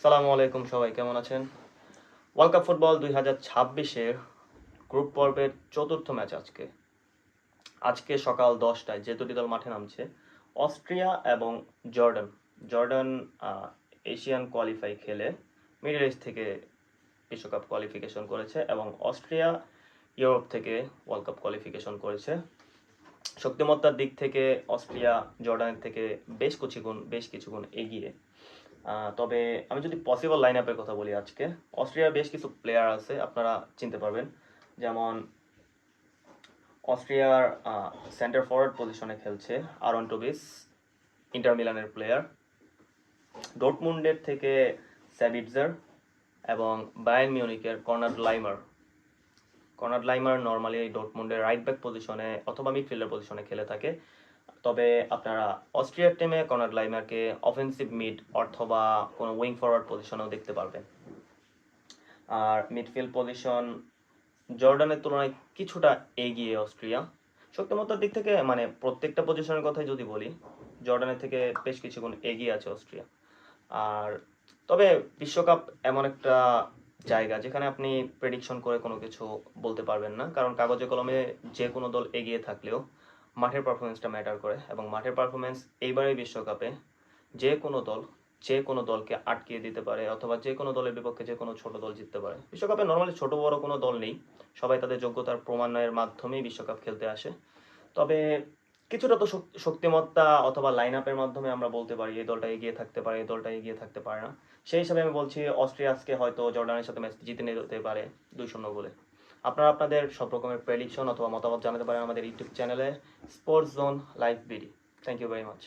সালামু আলাইকুম, সবাই কেমন আছেন? ওয়ার্ল্ড কাপ ফুটবল 2026-এর গ্রুপ পর্বের চতুর্থ ম্যাচ আজকে সকাল 10টায় যে দুটি দল মাঠে নামছে, অস্ট্রিয়া এবং জর্ডান। জর্ডান এশিয়ান কোয়ালিফাই খেলে মিডল ইস্ট থেকে বিশ্বকাপ কোয়ালিফিকেশন করেছে এবং অস্ট্রিয়া ইউরোপ থেকে ওয়ার্ল্ড কাপ কোয়ালিফিকেশন করেছে। শক্তিমত্তার দিক থেকে অস্ট্রিয়া জর্ডানের থেকে বেশ কিছু গুণ এগিয়ে। তবে আমি যদি পসিবল লাইন আপের কথা বলি, আজকে অস্ট্রিয়ার বেশ কিছু প্লেয়ার আছে, আপনারা চিনতে পারবেন। যেমন অস্ট্রিয়ার সেন্টার ফরওয়ার্ড পজিশনে খেলছে আরন টুবিস, ইন্টার মিলানের প্লেয়ার। ডর্টমুন্ডের থেকে স্যাবিটজার এবং Bayern মিউনিকের কর্নাড Laimer normally ডর্টমুন্ডের right back পজিশনে অথবা মিডফিল্ডার পজিশনে খেলে থাকে। তবে আপনারা অস্ট্রিয়ার টিমে কর্নাড লাইমারকে অফেন্সিভ মিড অথবা কোনো উইং ফরওয়ার্ড পজিশনেও দেখতে পারবেন। আর মিডফিল্ড পজিশন জর্ডানের তুলনায় কিছুটা এগিয়ে অস্ট্রিয়া। শক্তিমত্তার দিক থেকে মানে প্রত্যেকটা পজিশনের কথাই যদি বলি, জর্ডানের থেকে বেশ কিছুগুণ এগিয়ে আছে অস্ট্রিয়া। আর তবে বিশ্বকাপ এমন একটা জায়গা যেখানে আপনি প্রেডিকশন করে কোনো কিছু বলতে পারবেন না, কারণ কাগজে কলমে যে কোনো দল এগিয়ে থাকলেও মাঠের পারফরমেন্সটা ম্যাটার করে, এবং মাঠের পারফরমেন্স এইবারের বিশ্বকাপে যে কোনো দলকে আটকিয়ে দিতে পারে, অথবা যে কোনো দলের বিপক্ষে যে কোনো ছোট দল জিততে পারে। বিশ্বকাপে নর্মালি ছোট বড় কোনো দল নেই, সবাই তাদের যোগ্যতার প্রমাণের মাধ্যমেই বিশ্বকাপ খেলতে আসে। তবে কিছুটা তো শক্তিমত্তা অথবা লাইন আপের মাধ্যমে আমরা বলতে পারি এই দলটা এগিয়ে থাকতে পারে, এই দলটা এগিয়ে থাকতে পারে না। সেই হিসাবে আমি বলছি অস্ট্রিয়া আজকে হয়তো জর্ডানের সাথে ম্যাচ জিতে নিতে পারে 2-0 গোলে। আপনারা আপনাদের সব রকমের প্রেডিকশন অথবা মতামত জানাতে পারেন আমাদের ইউটিউব চ্যানেলে sports zone live BD. Thank you very much.